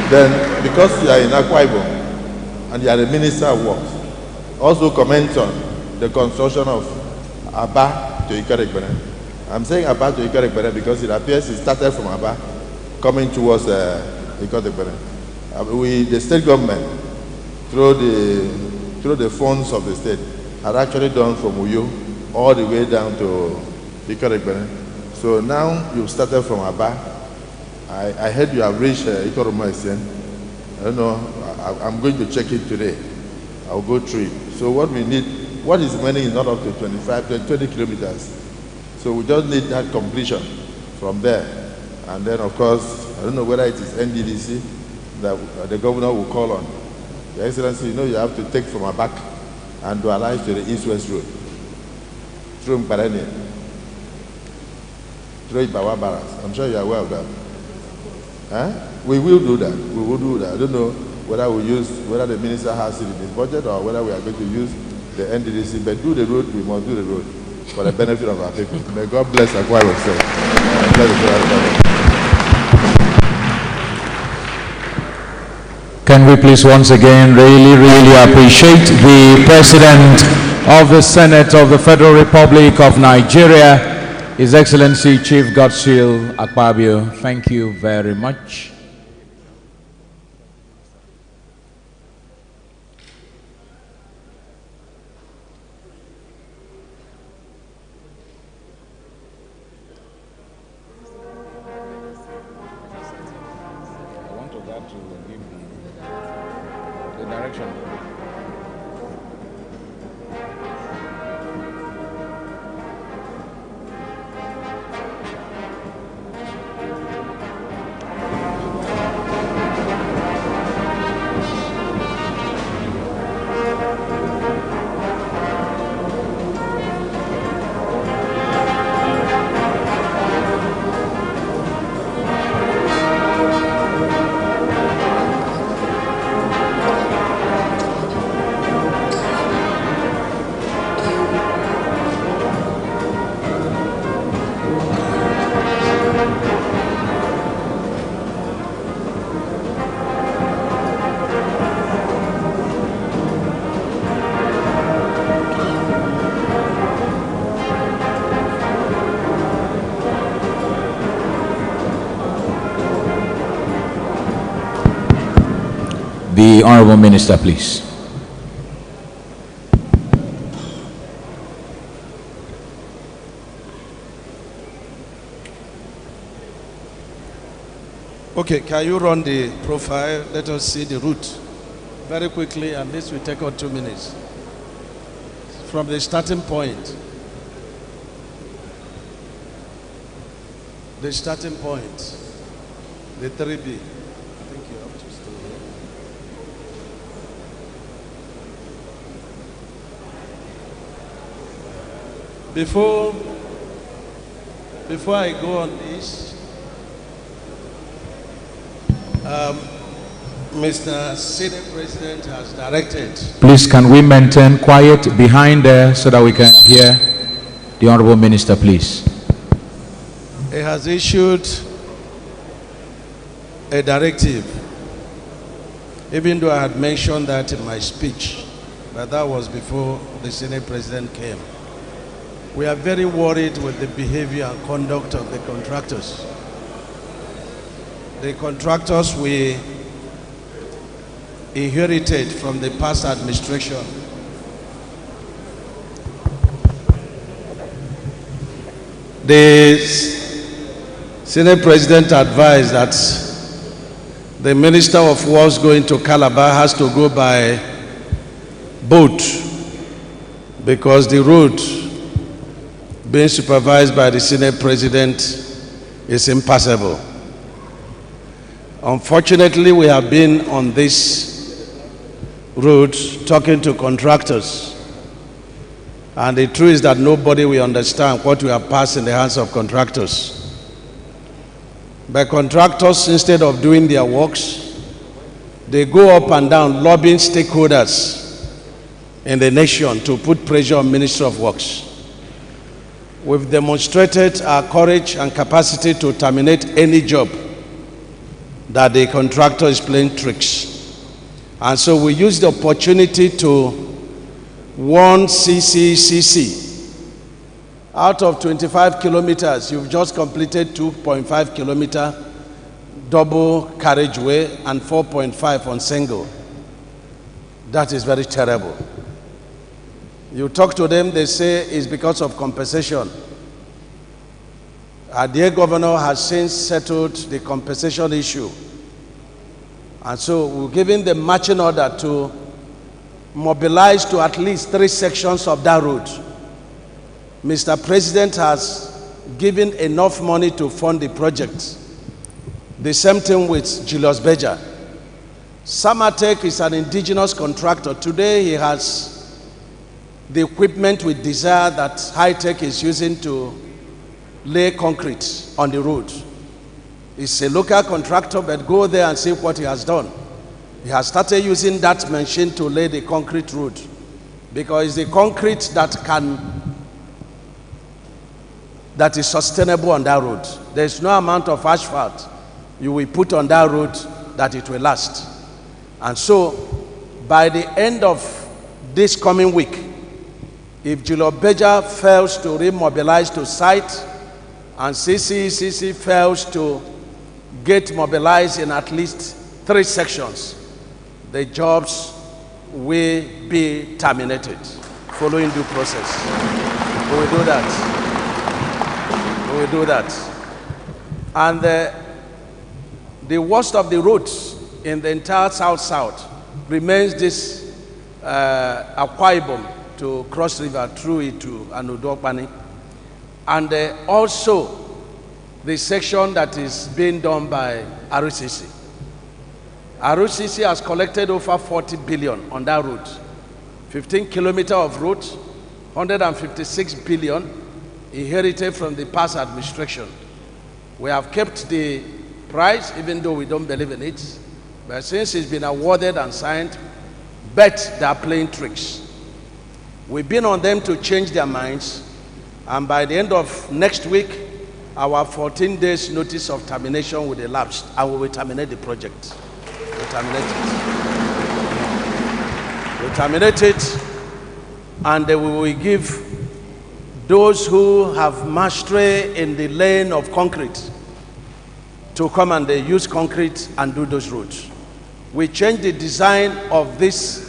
Then, because you are in Akwa Ibom and you are the Minister of Works, also comment on the construction of Aba to Ikeregbene. I'm saying Aba to Ikeregbene because it appears it started from Aba coming towards Ikeregbene. The state government, through the funds of the state, had actually done from Uyo all the way down to Ikeregbene. So now you've started from Aba. I heard you have reached Ikoromoisen. I don't know, I'm going to check it today. I'll go through it. So what we need, what is remaining is not up to 20 kilometers. So we just need that completion from there. And then of course, I don't know whether it is NDDC that the governor will call on. Your Excellency, you know you have to take from Abak and to align to the east-west road. Through Mparene, through Ibawa Barras. I'm sure you are aware of that. We will do that. We will do that. I don't know whether the minister has it in his budget or whether we are going to use the NDDC, but do the road, we must do the road for the benefit of our people. May God bless Akwa Ibom. Can we please once again really appreciate the President of the Senate of the Federal Republic of Nigeria, His Excellency Chief Godswill Akpabio. Thank you very much. The Honorable Minister, please. Okay, can you run the profile? Let us see the route very quickly, and this will take on 2 minutes. From the starting point. The 3B. Before I go on this, Mr. Senate President has directed. Please, can we maintain quiet behind there so that we can hear the Honorable Minister, please? He has issued a directive, even though I had mentioned that in my speech, but that was before the Senate President came. We are very worried with the behavior and conduct of the contractors. The contractors we inherited from the past administration. The Senate President advised that the Minister of Works going to Calabar has to go by boat because the road being supervised by the Senate President is impassable. Unfortunately, we have been on this road talking to contractors, and the truth is that nobody will understand what we have passed in the hands of contractors. But contractors, instead of doing their works, they go up and down lobbying stakeholders in the nation to put pressure on Ministry of Works. We've demonstrated our courage and capacity to terminate any job that the contractor is playing tricks. And so we use the opportunity to warn CCCC. Out of 25 kilometers, you've just completed 2.5 kilometer double carriageway and 4.5 on single. That is very terrible. You talk to them, they say it's because of compensation. Our dear governor has since settled the compensation issue. And so we're giving the marching order to mobilize to at least 3 sections of that road. Mr. President has given enough money to fund the project. The same thing with Julius Berger. Samatech is an indigenous contractor. Today he has the equipment with Desire that High-Tech is using to lay concrete on the road. He's a local contractor, but go there and see what he has done. He has started using that machine to lay the concrete road because it's the concrete that is sustainable on that road. There's no amount of asphalt you will put on that road that it will last. And so, by the end of this coming week, if Julius Berger fails to remobilize to site and CCCC fails to get mobilized in at least 3 sections, the jobs will be terminated following due process. We will do that. We will do that. And the worst of the roads in the entire South remains this Akwa Ibom to cross river through it to Anudokpani. And also the section that is being done by RCC. RCC has collected over 40 billion on that road. 15 kilometers of road, 156 billion inherited from the past administration. We have kept the price even though we don't believe in it. But since it's been awarded and signed, bet they are playing tricks. We've been on them to change their minds, and by the end of next week, our 14 days notice of termination will elapse, and we will terminate the project. We'll terminate it. We'll terminate it, and we will give those who have mastery in the lane of concrete to come and they use concrete and do those roads. We changed the design of this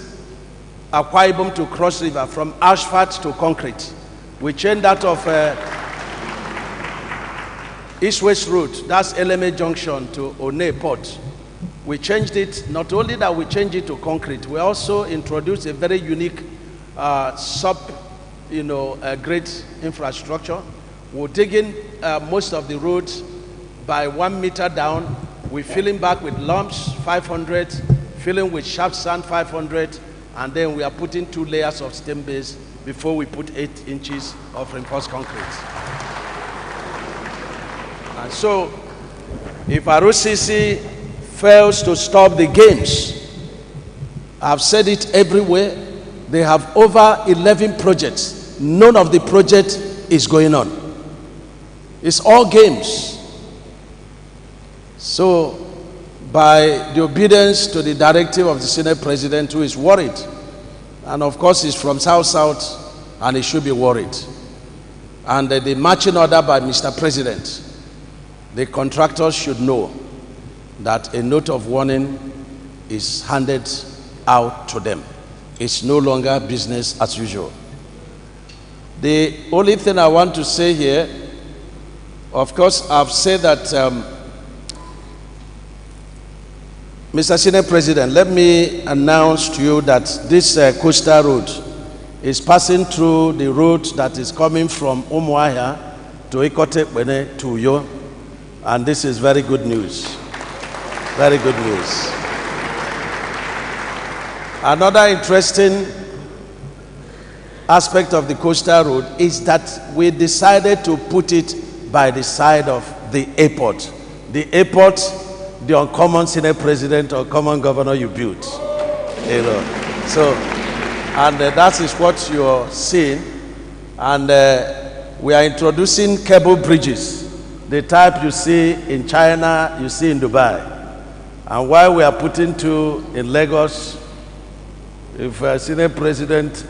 Akwa Ibom to Cross River from asphalt to concrete. We changed that of East-West Road, that's Eleme Junction to One Port. We changed it, not only that we changed it to concrete, we also introduced a very unique great infrastructure. We're digging most of the roads by 1 meter down. We're filling back with lumps, 500, filling with sharp sand, 500, and then we are putting 2 layers of stem base before we put 8 inches of reinforced concrete. And so, if ROCC fails to stop the games, I've said it everywhere, they have over 11 projects. None of the project is going on. It's all games. So, by the obedience to the directive of the Senate President, who is worried, and of course he's from South, and he should be worried, and the marching order by Mr. President, the contractors should know that a note of warning is handed out to them. It's no longer business as usual. The only thing I want to say here Of course, I've said that, Mr. Senate President, let me announce to you that this coastal road is passing through the road that is coming from Umuahia to Ikotekpene to Uyo, and this is very good news. Very good news. Another interesting aspect of the coastal road is that we decided to put it by the side of the airport. The airport, the uncommon Senate President or common governor you built. You know. So, and that is what you're seeing. And we are introducing cable bridges, the type you see in China, you see in Dubai. And while we are putting two in Lagos, if a Senate President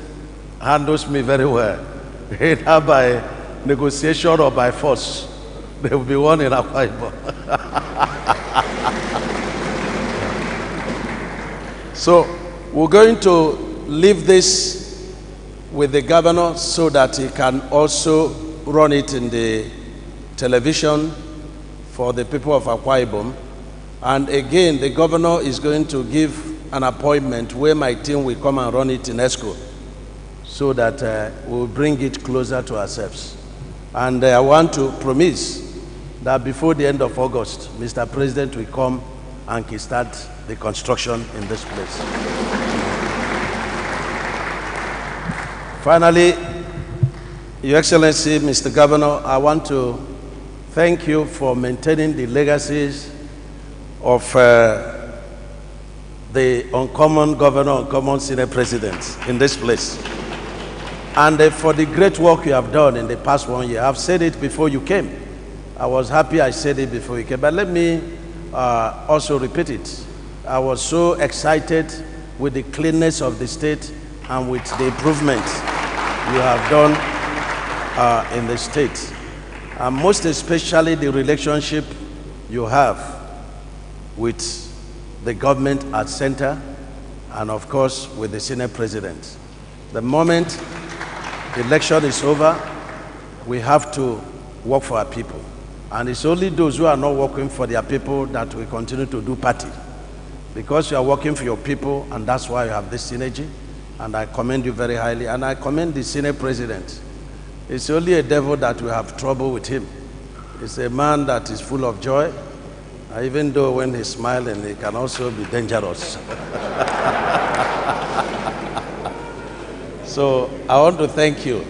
handles me very well, either by negotiation or by force, there will be one in Akwa Ibom. So we're going to leave this with the governor so that he can also run it in the television for the people of Akwa Ibom. And again, the governor is going to give an appointment where my team will come and run it in ESCO so that we'll bring it closer to ourselves. And I want to promise that before the end of August, Mr. President will come and kickstart the construction in this place. Finally, Your Excellency, Mr. Governor, I want to thank you for maintaining the legacies of the uncommon governor, uncommon Senate President in this place. And for the great work you have done in the past 1 year. I've said it before you came. I was happy I said it before you came, but let me also repeat it. I was so excited with the cleanness of the state and with the improvement you have done in the state. And most especially the relationship you have with the government at center and of course with the Senate President. The moment the election is over, we have to work for our people. And it's only those who are not working for their people that will continue to do party. Because you are working for your people, and that's why you have this synergy. And I commend you very highly. And I commend the Senate President. It's only a devil that will have trouble with him. It's a man that is full of joy. Even though when he's smiling, he can also be dangerous. So I want to thank you.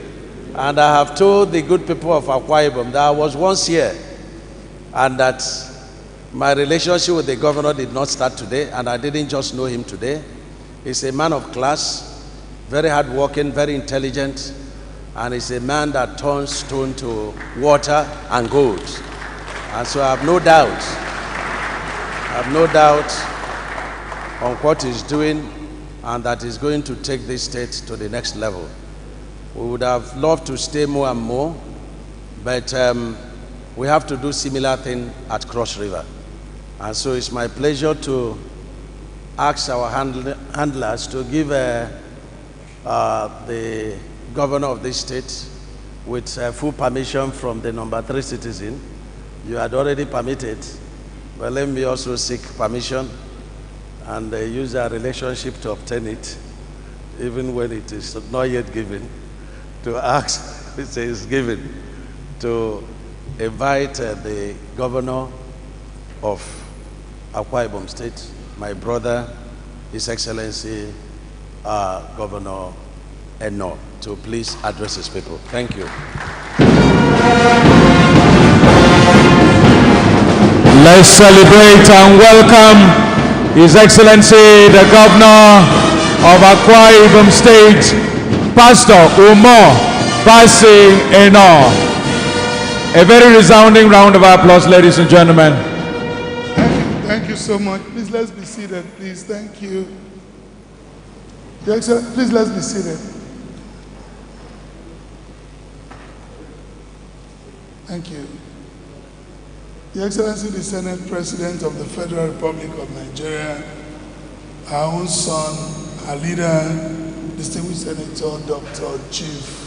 And I have told the good people of Akwa Ibom that I was once here and that my relationship with the governor did not start today, and I didn't just know him today. He's a man of class, very hardworking, very intelligent, and he's a man that turns stone to water and gold. And so I have no doubt on what he's doing and that he's going to take this state to the next level. We would have loved to stay more and more, but we have to do similar thing at Cross River. And so it's my pleasure to ask our handlers to give the governor of this state with full permission from the number 3 citizen. You had already permitted, but let me also seek permission and use our relationship to obtain it, even when it is not yet given, to ask, it is given, to invite the governor of Akwa Ibom State, my brother, His Excellency Governor Eno, to please address his people. Thank you. Let's celebrate and welcome His Excellency the Governor of Akwa Ibom State, Pastor Umar Passing Eno. A very resounding round of applause, ladies and gentlemen. Thank you so much. Please let's be seated, please. Thank you. Your Excellency, please let's be seated. Thank you. Your Excellency, the Senate President of the Federal Republic of Nigeria, our own son, our leader, distinguished Senator Dr. Chief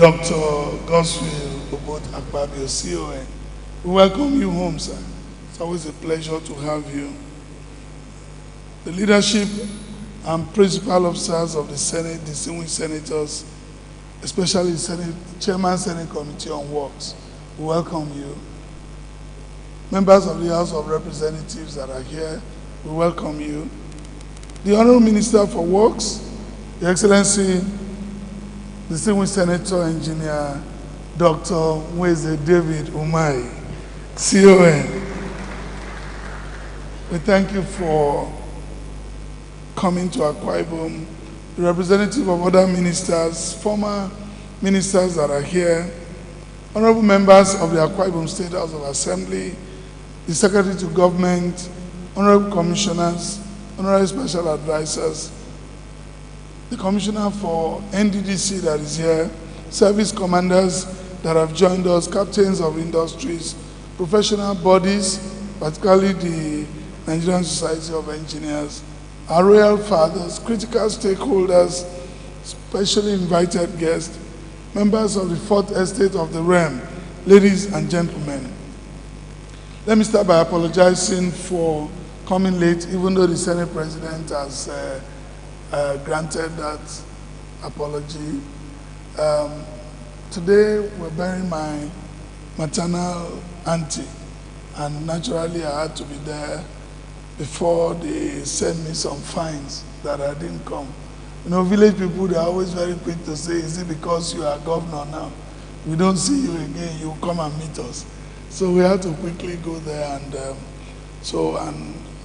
Dr. Goswill Obot Akpabio, CON. We welcome you home, sir. It's always a pleasure to have you. The leadership and principal officers of the Senate, distinguished senators, especially Senate Chairman Senate Committee on Works, we welcome you. Members of the House of Representatives that are here, we welcome you. The Honorable Minister for Works, Your Excellency, distinguished Senator Engineer Dr. Mweze David Umai, CON. We thank you for coming to Akwa Ibom. The representative of other ministers, former ministers that are here, honorable members of the Akwa Ibom State House of Assembly, the Secretary to Government, honorable commissioners, honorary special advisors, the commissioner for NDDC that is here, service commanders that have joined us, captains of industries, professional bodies, particularly the Nigerian Society of Engineers, our royal fathers, critical stakeholders, specially invited guests, members of the Fourth Estate of the Realm, ladies and gentlemen. Let me start by apologizing for coming late, even though the Senate President has granted that apology. Today we're burying my maternal auntie, and naturally I had to be there before they send me some fines that I didn't come. You know, village people, they're always very quick to say, is it because you are governor now? We don't see you again, you come and meet us. So we had to quickly go there, and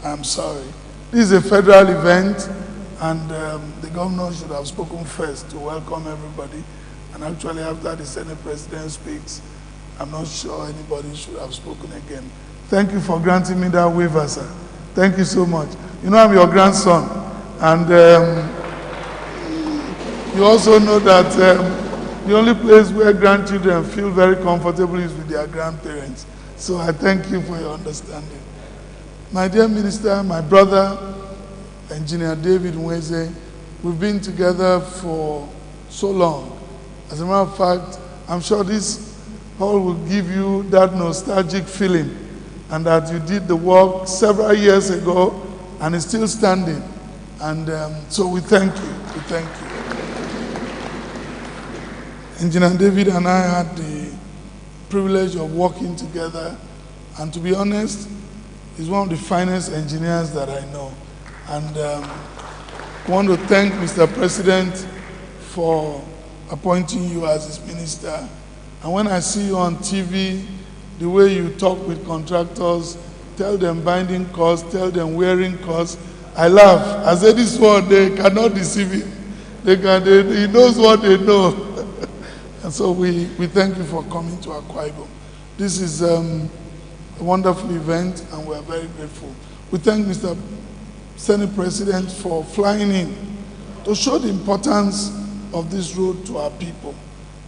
I'm sorry. This is a federal event, and the governor should have spoken first to welcome everybody. And actually, after the Senate President speaks, I'm not sure anybody should have spoken again. Thank you for granting me that waiver, sir. Thank you so much. You know I'm your grandson, and you also know that the only place where grandchildren feel very comfortable is with their grandparents. So I thank you for your understanding. My dear minister, my brother, Engineer David Mweze, we've been together for so long. As a matter of fact, I'm sure this hall will give you that nostalgic feeling, and that you did the work several years ago and is still standing. And so we thank you. We thank you. Engineer David and I had the privilege of working together, and to be honest, he's one of the finest engineers that I know. And I want to thank Mr. President for appointing you as his minister. And when I see you on TV, the way you talk with contractors, tell them binding costs, tell them wearing costs, I laugh. I say this one, they cannot deceive him. He knows what they know. And so we thank you for coming to Akwa Ibom. This is a wonderful event, and we are very grateful. We thank Mr. Senate President for flying in to show the importance of this road to our people.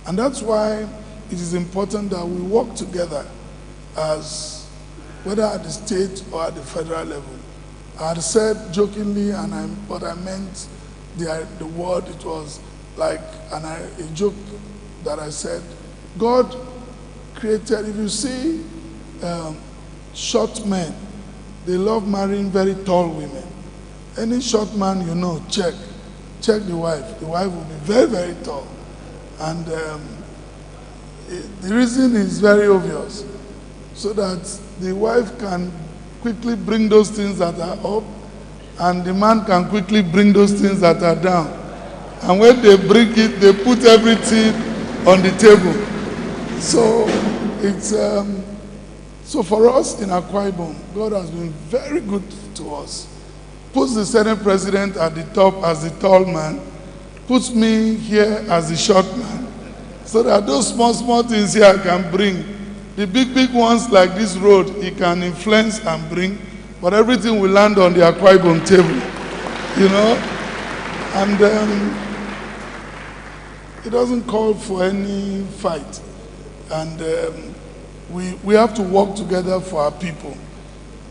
And that's why it is important that we work together, as whether at the state or at the federal level. I had said jokingly, but I meant the word. It was like a joke that I said, God created, if you see short men, they love marrying very tall women. Any short man you know, check the wife. The wife will be very, very tall. And the reason is very obvious, so that the wife can quickly bring those things that are up, and the man can quickly bring those things that are down. And when they bring it, they put everything on the table. So it's so for us in Akwa Ibom, God has been very good to us. Puts the Senate President at the top as the tall man, puts me here as the short man, so that those small things here I can bring. The big ones like this road, he can influence and bring, but everything will land on the Akwa Ibom table, you know? And it doesn't call for any fight. And we have to work together for our people.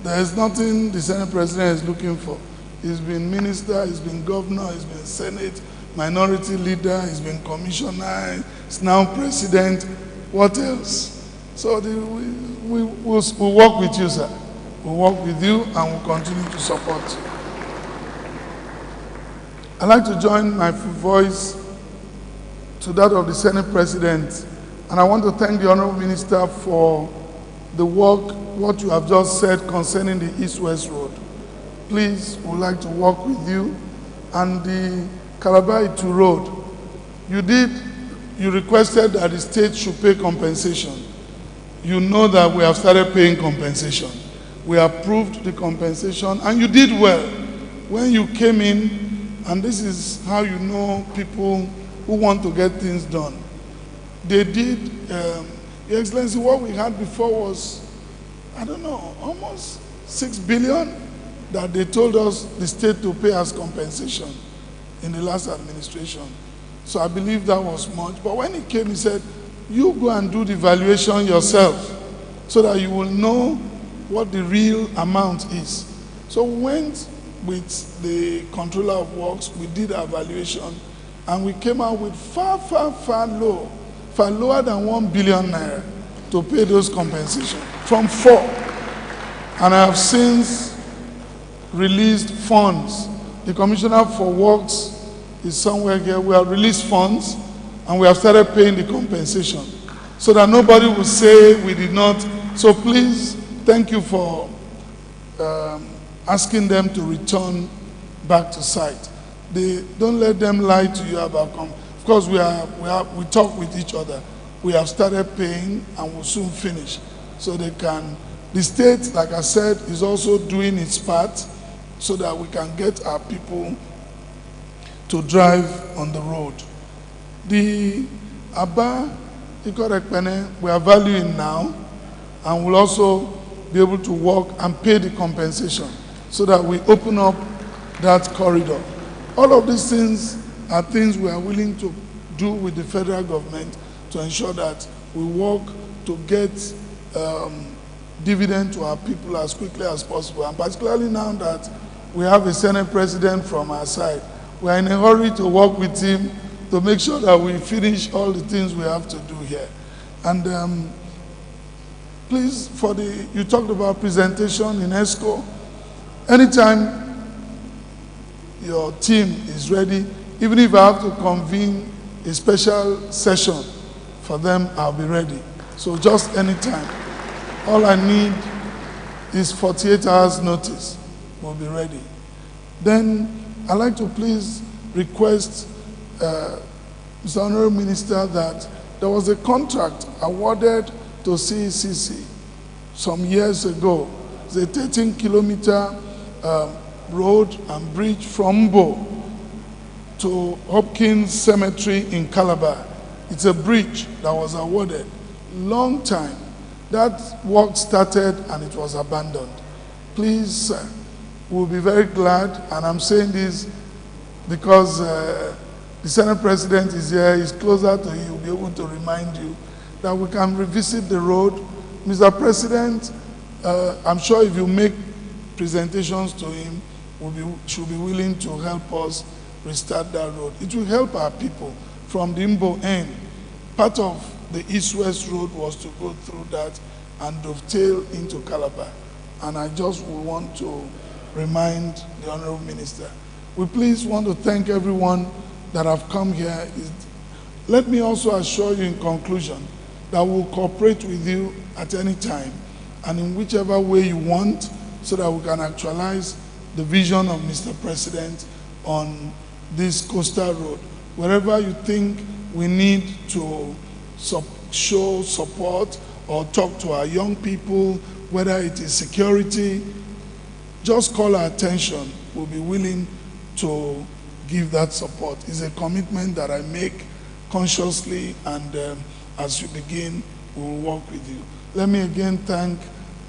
There is nothing the Senate President is looking for. He's been minister, he's been governor, he's been Senate, minority leader, he's been commissioner, he's now president. What else? So we'll work with you, sir. We'll work with you and we'll continue to support you. I'd like to join my voice to that of the Senate President, and I want to thank the Honorable Minister for the work, what you have just said concerning the East-West Road. Please, we would like to work with you. And the Calabar Road, you requested that the state should pay compensation. You know that we have started paying compensation. We approved the compensation, and you did well when you came in, and this is how you know people who want to get things done. They did, Your Excellency, what we had before was, I don't know, almost 6 billion that they told us the state to pay as compensation in the last administration. So I believe that was much. But when he came, he said, you go and do the valuation yourself so that you will know what the real amount is. So we went with the controller of works, we did our valuation, and we came out with far lower than 1 billion naira to pay those compensations from 4. And I have since released funds. The Commissioner for Works is somewhere here. We have released funds and we have started paying the compensation so that nobody will say we did not. So please, thank you for asking them to return back to site. Don't let them lie to you about Of course, we talk with each other. We have started paying and will soon finish. So they can, the state, like I said, is also doing its part so that we can get our people to drive on the road. The Aba Ikorekpene, we are valuing now, and we'll also be able to work and pay the compensation so that we open up that corridor. All of these things are things we are willing to do with the federal government to ensure that we work to get dividend to our people as quickly as possible. And particularly now that we have a Senate President from our side, we are in a hurry to work with him to make sure that we finish all the things we have to do here. And please, you talked about presentation in ESCO. Anytime your team is ready, even if I have to convene a special session for them, I'll be ready. So just anytime. All I need is 48 hours notice. We'll be ready. Then I'd like to please request Mr. Honorable Minister that there was a contract awarded to CECC some years ago. It's a 13-kilometer road and bridge from Mbo to Hopkins Cemetery in Calabar. It's a bridge that was awarded long time. That work started and it was abandoned. Please, sir, we'll be very glad, and I'm saying this because the Senate President is here, he's closer to you, he'll be able to remind you that we can revisit the road. Mr. President, I'm sure if you make presentations to him, should be willing to help us restart that road. It will help our people from the Mbo end. Part of the East-West Road was to go through that and dovetail into Calabar. And I just want to remind the Honorable Minister. We please want to thank everyone that have come here. Let me also assure you in conclusion that we'll cooperate with you at any time and in whichever way you want so that we can actualize the vision of Mr. President on this coastal road. Wherever you think we need to show support or talk to our young people, whether it is security, just call our attention. We'll be willing to give that support. It's a commitment that I make consciously, and as you begin, we'll work with you. Let me again thank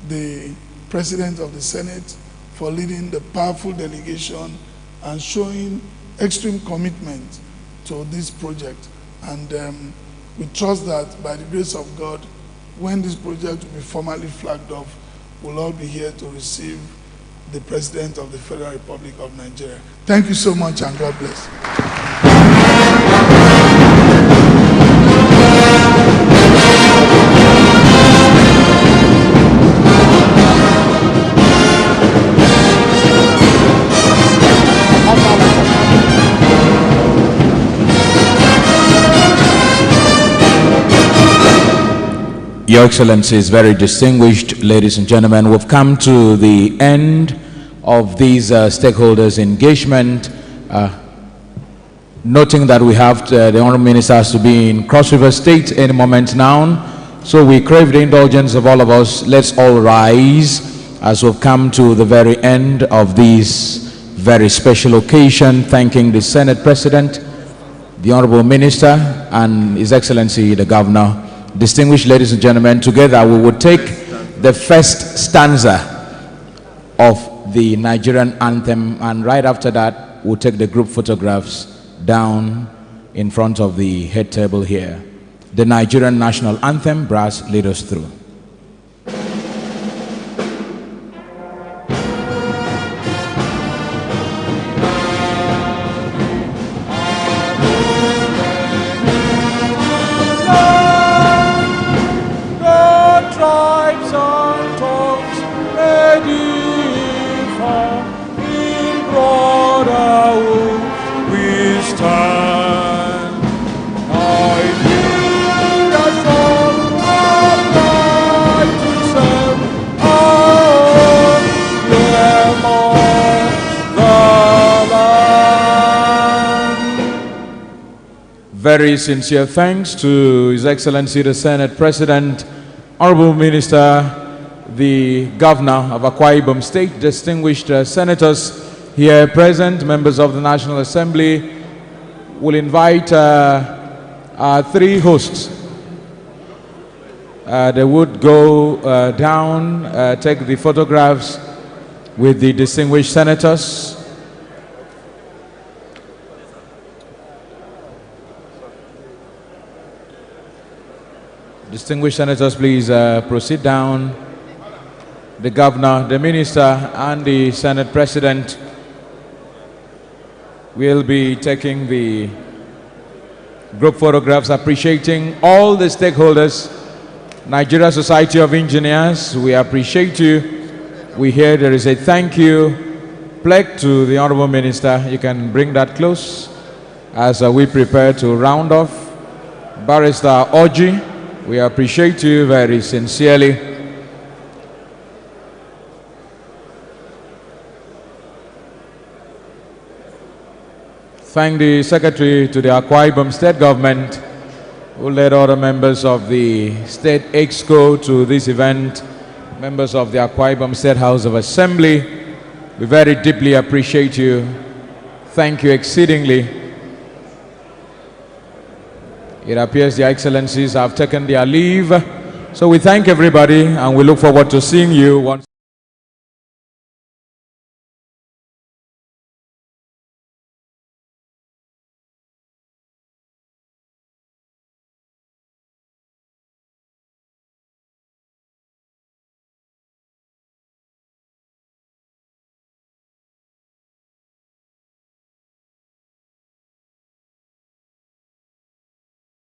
the President of the Senate for leading the powerful delegation and showing extreme commitment to this project. And we trust that by the grace of God, when this project will be formally flagged off, we'll all be here to receive the President of the Federal Republic of Nigeria. Thank you so much, and God bless. Your Excellencies, very distinguished ladies and gentlemen, we've come to the end of these stakeholders' engagement, noting that we have the Honorable Ministers to be in Cross River State any moment now. So we crave the indulgence of all of us. Let's all rise as we've come to the very end of this very special occasion, thanking the Senate President, the Honorable Minister, and His Excellency the Governor. Distinguished ladies and gentlemen, together we will take the first stanza of the Nigerian anthem, and right after that we'll take the group photographs down in front of the head table here. The Nigerian national anthem, brass, lead us through. Very sincere thanks to His Excellency the Senate President, Honorable Minister, the Governor of Akwa Ibom State, distinguished senators here present, members of the National Assembly. We'll invite our three hosts. They would go down, take the photographs with the distinguished senators. Distinguished senators, please proceed down. The Governor, the Minister, and the Senate President will be taking the group photographs, appreciating all the stakeholders. Nigeria Society of Engineers, we appreciate you. We hear there is a thank you plaque to the Honorable Minister. You can bring that close as we prepare to round off. Barrister Oji, we appreciate you very sincerely. Thank the Secretary to the Akwa Ibom State Government, who led other members of the State Exco to this event, members of the Akwa Ibom State House of Assembly. We very deeply appreciate you. Thank you exceedingly. It appears the Excellencies have taken their leave. So we thank everybody and we look forward to seeing you once.